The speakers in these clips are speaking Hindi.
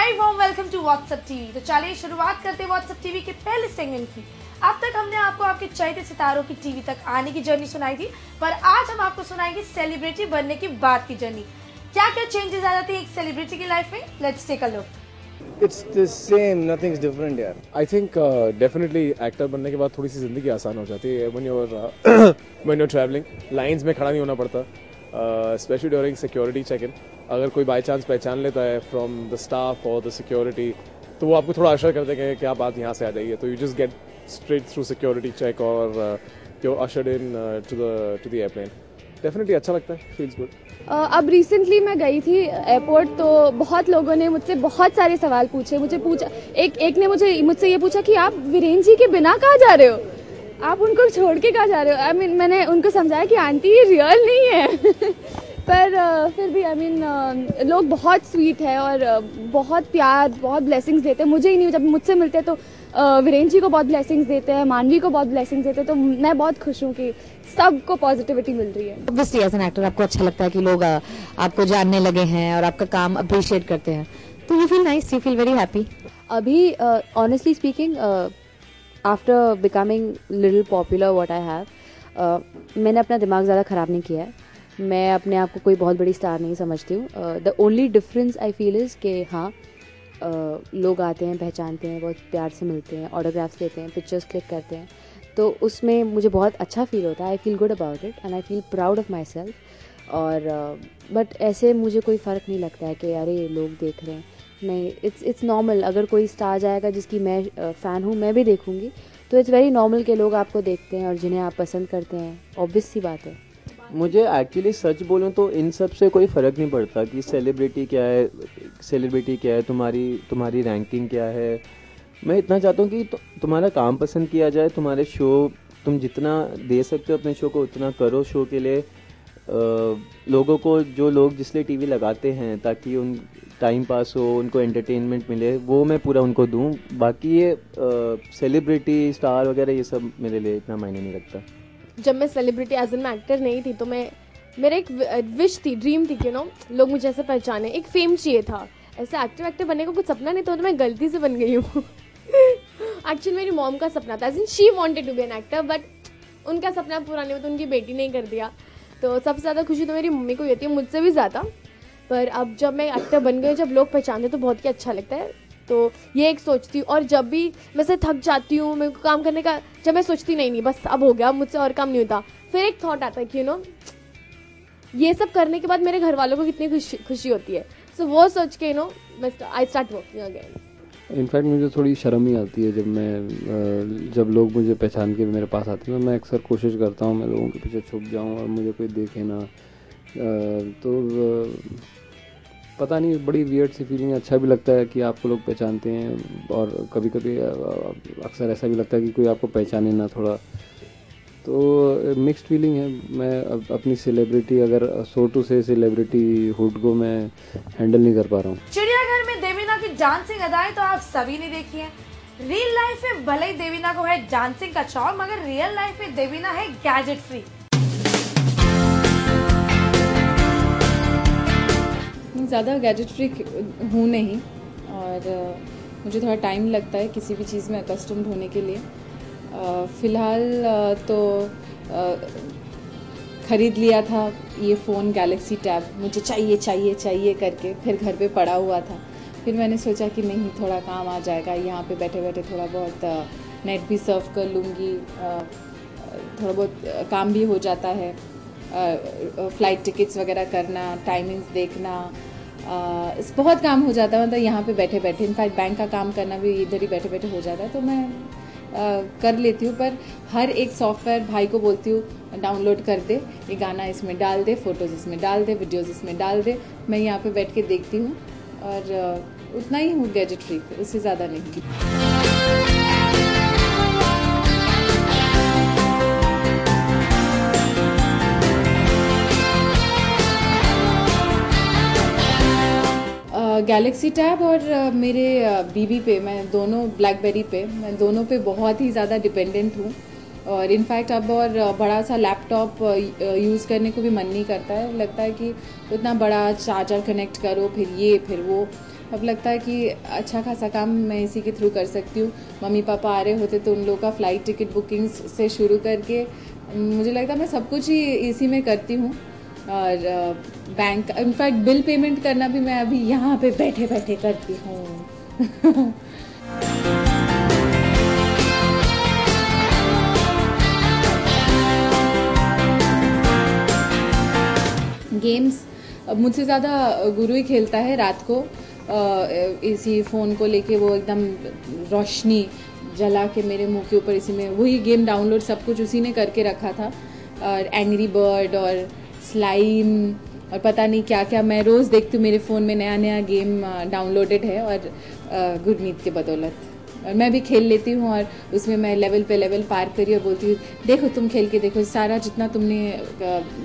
Very warm welcome to WhatsApp TV. तो चलिए शुरुआत करते हैं व्हाट्सएप टीवी के पहले सेगमेंट की। अब तक हमने आपको आपके चहेते सितारों की टीवी तक आने की जर्नी सुनाई थी, पर आज हम आपको सुनाएंगे सेलिब्रिटी बनने के बाद की जर्नी। क्या क्या चेंजेस आ जाते हैं एक सेलिब्रिटी की लाइफ में, let's take a look. It's the same, nothing's different यार। I think definitely एक्टर बनने के बाद थोड़ी सी ज़िंदगी आसान हो जाती है when you're traveling, लाइंस में खड़ा नहीं होना पड़ता, especially during security check-in। अगर कोई बाई चांस पहचान लेता है from the staff or the security, तो वो आपको थोड़ा अशर कर देंगे कि आप बात यहाँ से आ जाइए, तो you just get straight through security check और you're ushered in to the airplane। Definitely अच्छा लगता है, feels good। अब रिसेंटली मैं गई थी एयरपोर्ट, तो बहुत लोगों ने मुझसे बहुत सारे सवाल पूछे। एक ने मुझसे ये पूछा कि आप वीरेंद्र जी के बिना कहाँ जा रहे हो, आप उनको छोड़ के कहाँ जा रहे हो। मैंने उनको समझाया कि आंटी ये रियल नहीं है पर फिर भी लोग बहुत स्वीट है और बहुत प्यार, बहुत ब्लेसिंग्स देते हैं। मुझे ही नहीं, जब मुझसे मिलते हैं तो वीरेंद्र जी को बहुत ब्लेसिंग्स देते हैं, मानवी को बहुत ब्लेसिंग्स देते हैं, तो मैं बहुत खुश हूँ कि सबको पॉजिटिविटी मिल रही है। ऑब्वियसली एज एन एक्टर आपको अच्छा लगता है कि लोग आपको जानने लगे हैं और आपका काम अप्रिशिएट करते हैं, तो you feel nice, you feel very happy. अभी honestly speaking, after becoming little popular what I have, मैंने अपना दिमाग ज़्यादा ख़राब नहीं किया है। मैं अपने आप को कोई बहुत बड़ी स्टार नहीं समझती हूँ। The only difference I feel is कि हाँ, लोग आते हैं, पहचानते हैं, बहुत प्यार से मिलते हैं, ऑटोग्राफ्स लेते हैं, पिक्चर्स क्लिक करते हैं, तो उसमें मुझे बहुत अच्छा फील होता है। I feel good about it and I feel proud of my self. और बट ऐसे मुझे कोई फ़र्क नहीं लगता है कि अरे लोग देख रहे हैं, नहीं, इट्स नॉर्मल। अगर कोई स्टार जाएगा जिसकी मैं फ़ैन हूँ, मैं भी देखूँगी, तो इट्स वेरी नॉर्मल कि लोग आपको देखते हैं और जिन्हें आप पसंद करते हैं, ऑब्वियस सी बात है। मुझे एक्चुअली सच बोलूं तो इन सब से कोई फ़र्क नहीं पड़ता कि सेलिब्रिटी क्या है, तुम्हारी रैंकिंग क्या है। मैं इतना चाहता हूं कि तुम्हारा काम पसंद किया जाए, तुम्हारे शो, तुम जितना दे सकते हो अपने शो को उतना करो शो के लिए। लोगों को, जो लोग जिसलिए टीवी लगाते हैं ताकि उन टाइम पास हो, उनको एंटरटेनमेंट मिले, वो मैं पूरा उनको दूं। बाकी ये सेलिब्रिटी, स्टार वगैरह ये सब मेरे लिए इतना मायने नहीं रखता। जब मैं सेलिब्रिटी एज एन एक्टर नहीं थी तो मेरा एक विश थी, ड्रीम थी कि लोग मुझे ऐसे पहचाने, एक फेम चाहिए था। ऐसे एक्टर बनने का कुछ सपना नहीं था, तो मैं गलती से बन गई हूँ। एक्चुअली मेरी मॉम का सपना था, as in she wanted to be an actor, but उनका सपना पूरा नहीं हुआ, तो उनकी बेटी ने कर दिया। तो सबसे ज़्यादा खुशी तो मेरी मम्मी को होती है, मुझसे भी ज़्यादा। पर अब जब मैं एक्टर बन गई, जब लोग पहचानते तो बहुत ही अच्छा लगता है। तो ये एक सोचती हूँ, और जब भी मैं से थक जाती हूँ, मेरे को काम करने का, जब मैं सोचती नहीं बस अब हो गया, मुझसे और काम नहीं होता, फिर एक थॉट आता है कि ये सब करने के बाद मेरे घर वालों को कितनी खुशी होती है। सो वो सोच के I start working again. In fact मुझे थोड़ी शर्म ही आती है जब लोग मुझे पहचान के मेरे पास आते हैं। मैं अक्सर कोशिश करता हूँ मैं लोगों के पीछे छुप जाऊँ और मुझे कोई देखे ना, तो पता नहीं, बड़ी वियर्ड सी फीलिंग है। अच्छा भी लगता है कि आपको लोग पहचानते हैं, और कभी कभी अक्सर ऐसा भी लगता है कि कोई आपको पहचाने ना थोड़ा, तो मिक्स्ड फीलिंग है। मैं अपनी सेलिब्रिटी, अगर सो टू से सेलिब्रिटी हुड को मैं हैंडल नहीं कर पा रहा हूँ। चिड़ियाघर में देवीना की डांसिंग अदाएं तो आप सभी ने देखी है। रियल लाइफ में भले ही देवीना को है डांसिंग का शौक, मगर रियल लाइफ में देवीना है गैजेट फ्री। ज़्यादा गैजेट फ्री हूँ नहीं, और मुझे थोड़ा टाइम लगता है किसी भी चीज़ में अकस्टम्ड होने के लिए। फ़िलहाल तो ख़रीद लिया था ये फ़ोन गैलेक्सी टैब, मुझे चाहिए करके, फिर घर पे पड़ा हुआ था। फिर मैंने सोचा कि नहीं, थोड़ा काम आ जाएगा, यहाँ पे बैठे बैठे थोड़ा बहुत नेट भी सर्फ कर लूँगी, थोड़ा बहुत काम भी हो जाता है, फ़्लाइट टिकट्स वगैरह करना, टाइमिंग्स देखना, बहुत काम हो जाता है, मतलब यहाँ पे बैठे बैठे। इनफैक्ट बैंक का काम करना भी इधर ही बैठे बैठे हो जाता है, तो मैं कर लेती हूँ। पर हर एक सॉफ्टवेयर भाई को बोलती हूँ डाउनलोड कर दे, ये गाना इसमें डाल दे, फ़ोटोज़ इसमें डाल दे, वीडियोज़ इसमें डाल दे। मैं यहाँ पे बैठ के देखती हूँ, और उतना ही हूँ गैजेट फ्री, उससे ज़्यादा नहीं। गैलेक्सी टैब और मेरे बीबी पे, मैं दोनों ब्लैकबेरी पे, मैं दोनों पे बहुत ही ज़्यादा डिपेंडेंट हूँ। और इनफैक्ट अब और बड़ा सा लैपटॉप यूज़ करने को भी मन नहीं करता है। लगता है कि उतना बड़ा चार्जर कनेक्ट करो, फिर ये फिर वो, अब लगता है कि अच्छा खासा काम मैं इसी के थ्रू कर सकती हूँ। मम्मी पापा आ रहे होते तो उन लोगों का फ़्लाइट टिकट बुकिंग से शुरू करके मुझे लगता है मैं सब कुछ ही इसी में करती हूँ। और बैंक इनफैक्ट बिल पेमेंट करना भी मैं अभी यहाँ पे बैठे बैठे करती हूँ। गेम्स अब मुझसे ज़्यादा गुरु ही खेलता है रात को। इसी फ़ोन को लेके वो एकदम रोशनी जला के मेरे मुंह के ऊपर इसी में वही गेम डाउनलोड सब कुछ उसी ने करके रखा था। और एंग्री बर्ड और स्लाइम और पता नहीं क्या क्या मैं रोज़ देखती हूँ मेरे फ़ोन में नया नया गेम डाउनलोडेड है। और गुरमीत के बदौलत और मैं भी खेल लेती हूँ और उसमें मैं लेवल पे लेवल पार करी और बोलती हूँ देखो तुम खेल के देखो, सारा जितना तुमने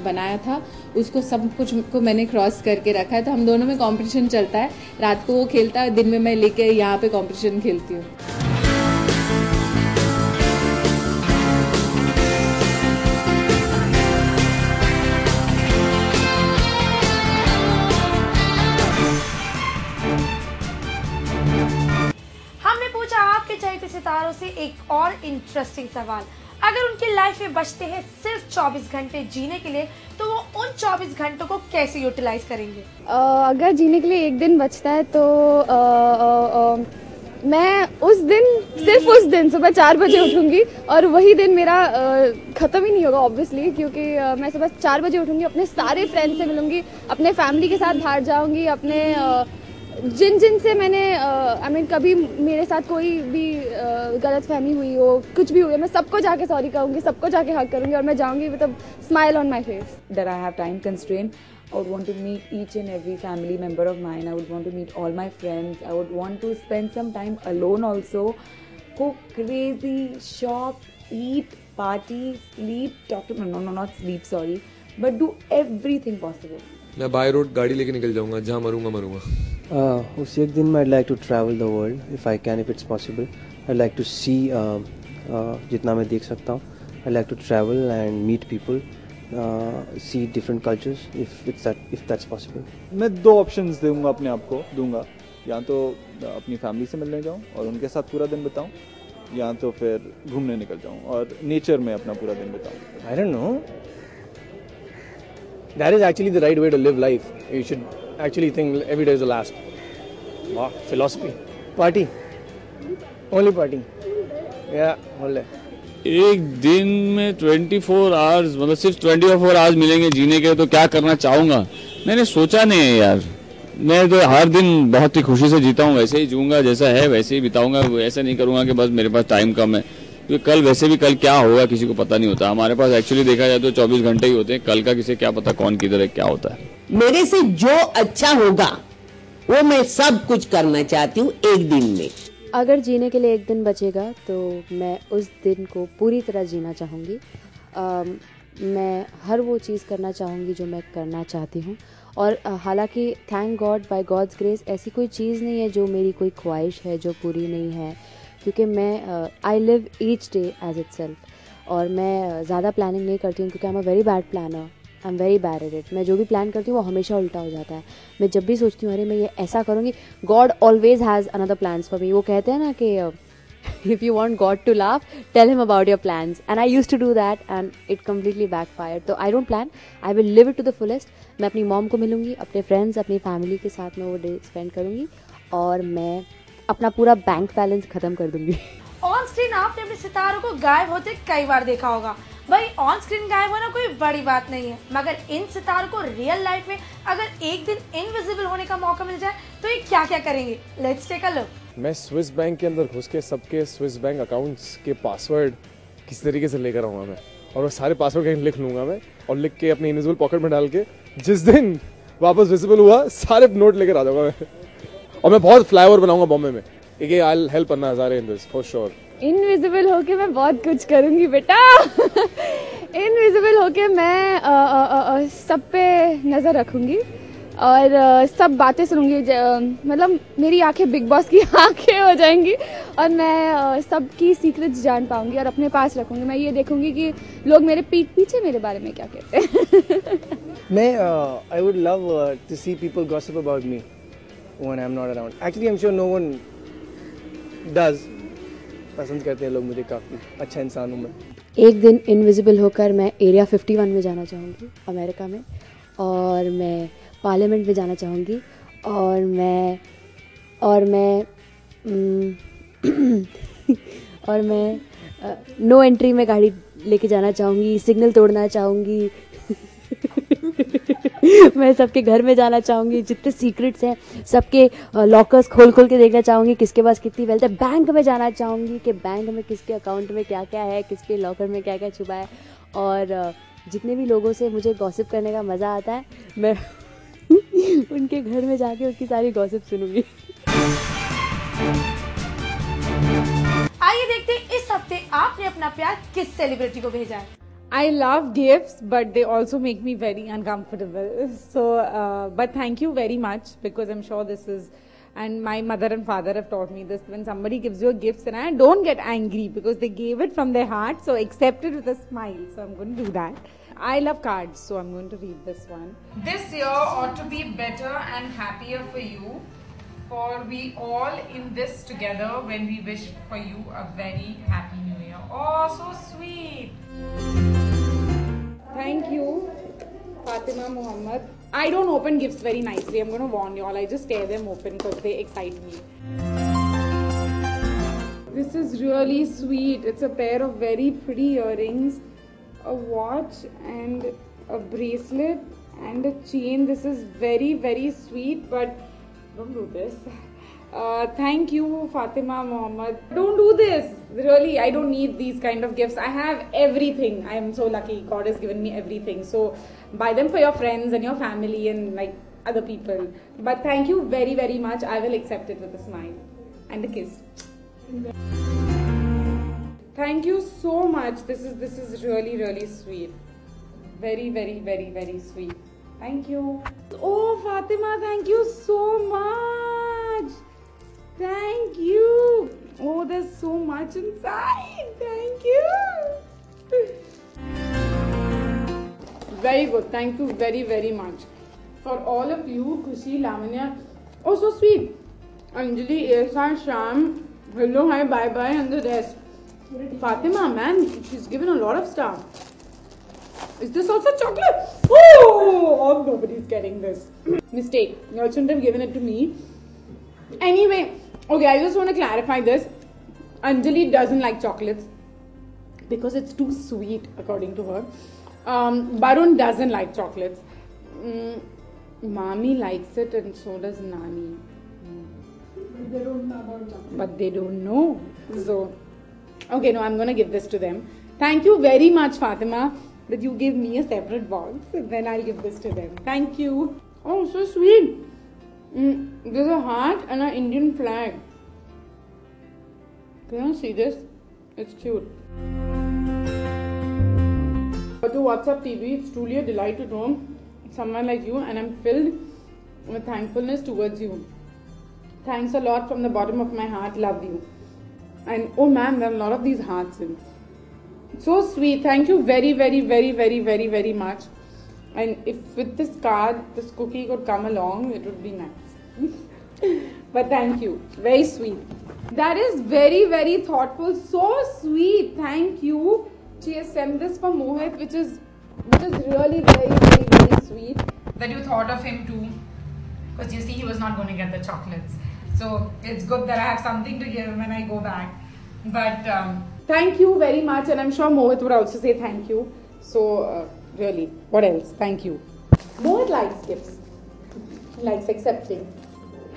बनाया था उसको सब कुछ को मैंने क्रॉस करके रखा है। तो हम दोनों में कंपटीशन चलता है, रात को वो खेलता है, दिन में मैं लेके यहाँ पे कंपटीशन खेलती हूँ। आपके चहेते सितारों से एक और इंटरेस्टिंग सवाल, अगर उनकी लाइफ में बचते हैं सिर्फ 24 घंटे जीने के लिए तो वो उन 24 घंटों को कैसे यूटिलाइज करेंगे? अगर जीने के लिए एक दिन बचता है तो मैं सिर्फ उस दिन सुबह 4 बजे उठूंगी और वही दिन मेरा ख़त्म ही नहीं होगा ऑब्वियसली, क्योंकि मैं सुबह 4 बजे उठूंगी, अपने सारे फ्रेंड्स से मिलूंगी, अपने फैमिली के साथ बाहर जाऊंगी, अपने जिन से मैंने कभी मेरे साथ कोई भी गलत फहमी हुई हो, कुछ भी हुई, मैं सबको जाके सॉरी कहूँगी, सबको जाके हक करूँगी और मैं जाऊँगी with a smile on my face. That I have time constraint. I would want to meet each and every family member of mine. I would want to meet all my friends. I would want to spend some time alone also. Go crazy, shop, eat, party, sleep, talk to no, not sleep, sorry. But do everything possible. मैं बाय रोड गाड़ी लेके निकल जाऊंगा, जहाँ मरूंगा मरूंगा। उस एक दिन में I'd like to travel the world if I can, if it's possible. I'd like to see जितना मैं देख सकता हूँ. I'd like to travel and meet people, see different cultures if that's possible. मैं 2 ऑप्शंस अपने आप को दूंगा, या तो अपनी फैमिली से मिलने जाऊँ और उनके साथ पूरा दिन बिताऊँ, या तो फिर घूमने निकल जाऊँ और नेचर में अपना पूरा दिन बिताऊँ। I don't know. That is actually the right way to live life. You should actually think every day is the last. Wow, philosophy. Party. Only party. Yeah, whole day. एक दिन में 24 आवर्स मतलब सिर्फ 24 आवर्स मिलेंगे जीने के, तो क्या करना चाहूँगा मैंने सोचा नहीं है यार। मैं तो हर दिन बहुत ही खुशी से जीता हूँ, वैसे ही जीऊँगा, जैसा है वैसे ही बिताऊँगा। ऐसा नहीं करूँगा कि बस मेरे पास टाइम कम है, क्योंकि कल वैसे भी कल क्या होगा किसी को पता नहीं होता। हमारे पास एक्चुअली देखा जाए तो 24 घंटे ही होते हैं, कल का किसे क्या पता कौन किधर है क्या होता है। मेरे से जो अच्छा होगा वो मैं सब कुछ करना चाहती हूँ एक दिन में। अगर जीने के लिए एक दिन बचेगा तो मैं उस दिन को पूरी तरह जीना चाहूँगी। मैं हर वो चीज़ करना चाहूँगी जो मैं करना चाहती हूँ। और हालांकि thank God by God's grace ऐसी कोई चीज़ नहीं है जो मेरी कोई ख्वाहिश है जो पूरी नहीं है, क्योंकि मैं I live each day as itself. और मैं ज़्यादा प्लानिंग नहीं करती हूँ क्योंकि I am a very bad planner, I am very bad at it. मैं जो भी प्लान करती हूँ वो हमेशा उल्टा हो जाता है। मैं जब भी सोचती हूँ अरे मैं ये ऐसा करूँगी, God always has another plans for me. वो कहते हैं ना कि if you want God to laugh, tell him about your plans. And I used to do that and it completely backfired. So I don't plan, I will live it to the fullest. मैं अपनी मॉम को मिलूंगी, अपने फ्रेंड्स, अपनी फैमिली के साथ में वो डे स्पेंड करूँगी और मैं अपना पूरा बैंक बैलेंस खत्म कर दूंगी। ऑन स्क्रीन आपने अपने सितारों को गायब होते कई बार देखा होगा। भाई ऑन स्क्रीन गायब होना कोई बड़ी बात नहीं है, मगर इन सितारों को रियल लाइफ में अगर एक दिन इनविजिबल होने का मौका मिल जाए तो ये क्या क्या करेंगे? Let's take a look. मैं स्विस बैंक के अंदर घुस के सबके स्विस बैंक अकाउंट्स के पासवर्ड किसी तरीके से लेकर आऊँगा मैं, और वो सारे पासवर्ड कहीं लिख लूँगा मैं और लिख के अपनी इनविजिबल पॉकेट में डाल के जिस दिन वापस विजिबल हुआ सारे नोट लेकर आ जाऊँगा मैं। और मैं बहुत फ्लाईओवर बनाऊंगा बॉम्बे में। I will help Anna Hazare in this for sure. Invisible होके मैं बहुत कुछ करूँगी बेटा। इनविजिबल होके मैं सब पे नज़र रखूँगी और सब बातें सुनूंगी। मतलब मेरी आंखें बिग बॉस की आंखें हो जाएंगी और मैं सबकी सीक्रेट्स जान पाऊंगी और अपने पास रखूंगी। मैं ये देखूंगी कि लोग मेरे पीठ पीछे मेरे बारे में क्या कहते हैं। मैं I would love to see people gossip about me when I'm not around. Actually, I'm sure no one does. पसंद करते हैं लोग मुझे, काफ़ी अच्छा इंसान हूँ मैं. एक दिन इनविजिबल होकर मैं एरिया 51 में जाना चाहूँगी अमेरिका में, और मैं पार्लियामेंट में जाना चाहूँगी, और मैं नो एंट्री में गाड़ी लेके जाना चाहूँगी, सिग्नल तोड़ना चाहूँगी. मैं सबके घर में जाना चाहूँगी, जितने सीक्रेट्स हैं सबके लॉकर्स खोल के देखना चाहूँगी, किसके पास कितनी वेल्थ है. बैंक में जाना चाहूँगी कि बैंक में किसके अकाउंट में क्या क्या है, किसके लॉकर में क्या क्या छुपा है. और जितने भी लोगों से मुझे गॉसिप करने का मज़ा आता है, मैं उनके घर में जाके उनकी सारी गॉसिप सुनूंगी. आइए देखते हैं इस हफ्ते आपने अपना प्यार किस सेलिब्रिटी को भेजा है. I love gifts, but they also make me very uncomfortable. So, but thank you very much, because I'm sure this is, and my mother and father have taught me this, when somebody gives you a gift, and don't get angry because they gave it from their heart, so accept it with a smile. So I'm going to do that. I love cards, so I'm going to read this one. This year ought to be better and happier for you, for we all in this together when we wish for you a very happy new year. Oh, so sweet. Thank you, Fatima Muhammad. I don't open gifts very nicely. I'm going to warn you all. I just tear them open because they excite me. This is really sweet. It's a pair of very pretty earrings, a watch and a bracelet and a chain. This is very, very sweet, but don't do this. Thank you, Fatima Muhammad. Don't do this. Really, I don't need these kind of gifts. I have everything. I am so lucky. God has given me everything. So buy them for your friends and your family and like other people. But thank you very, very much. I will accept it with a smile and a kiss. Thank you so much. This is really, really sweet. Very, very, very, very sweet. Thank you. Oh, Fatima, thank you so much. Thank you. Oh, there's so much inside. Thank you. Very good. Thank you very, very much. For all of you, Khushi, Lavanya. Oh, so sweet. Anjali, Esa, Sham. Hello, hi, bye, bye, and the rest. Fatima, man, she's given a lot of stuff. Is this also chocolate? Oh, nobody's getting this. Mistake. You all shouldn't have given it to me. Anyway, okay, I just want to clarify this. Anjali doesn't like chocolates because it's too sweet, according to her. Barun doesn't like chocolates. Mami likes it and so does Nani. They don't know about chocolate. But they don't know. So, okay, no, I'm going to give this to them. Thank you very much, Fatima, that you give me a separate box and then I'll give this to them. Thank you. Oh, so sweet. There's a heart and an Indian flag. Can you see this? It's cute. But to WhatsApp TV, it's truly a delight to know someone like you, and I'm filled with thankfulness towards you. Thanks a lot from the bottom of my heart. Love you. And oh man, there are a lot of these hearts in. So sweet. Thank you very, very, very, very, very, very much. And if with this card, this cookie could come along, it would be nice. But thank you. Very sweet. That is very, very thoughtful. So sweet. Thank you. She has sent this for Mohit, which is really very, very, very sweet. That you thought of him too. Because you see, he was not going to get the chocolates. So it's good that I have something to give him when I go back. But thank you very much. And I'm sure Mohit would also say thank you. So really, what else? Thank you. Mohit likes gifts. He likes accepting.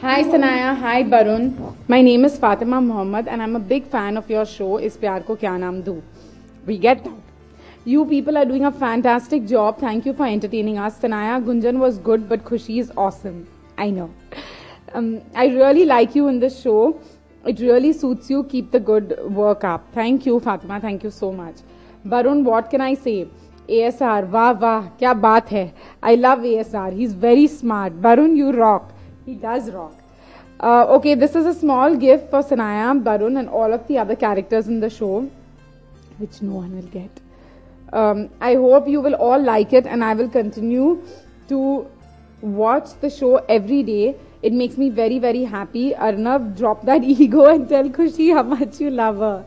Hi Sanaya, hi Barun. My name is Fatima Muhammad and I'm a big fan of your show, Is Pyar Ko Kya Naam Do. We get that. You people are doing a fantastic job. Thank you for entertaining us. Sanaya, Gunjan was good, but Khushi is awesome. I know. I really like you in this show. It really suits you. Keep the good work up. Thank you, Fatima. Thank you so much. Barun, what can I say? ASR, wah wah, kya baat hai. I love ASR. He's very smart. Barun, you rock. He does rock. Okay, this is a small gift for Sanaya, Barun and all of the other characters in the show, which no one will get. I hope you will all like it and I will continue to watch the show every day. It makes me very, very happy. Arnav, drop that ego and tell Khushi how much you love her.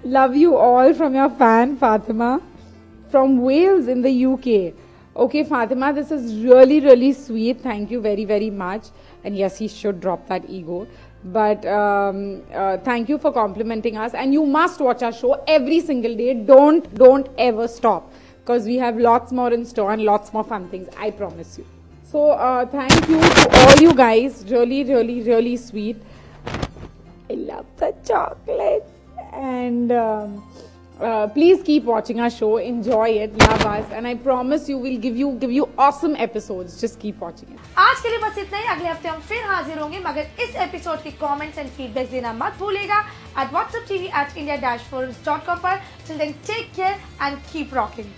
Love you all from your fan, Fatima, from Wales in the UK. Okay, Fatima, this is really, really sweet. Thank you very, very much. And yes, he should drop that ego. But thank you for complimenting us. And you must watch our show every single day. Don't ever stop. Because we have lots more in store and lots more fun things. I promise you. So thank you to all you guys. Really, really, really sweet. I love the chocolate. And please keep watching our show. Enjoy it. Love us. And I promise you we'll give you awesome episodes. Just keep watching it. आज के लिए बस इतना ही। अगले हफ्ते हम फिर हाजिर होंगे, मगर इस एपिसोड के कमेंट्स एंड फीडबैक देना मत भूलेगा at WhatsApp TV @India-Forums.com पर। Till then, take care and keep rocking.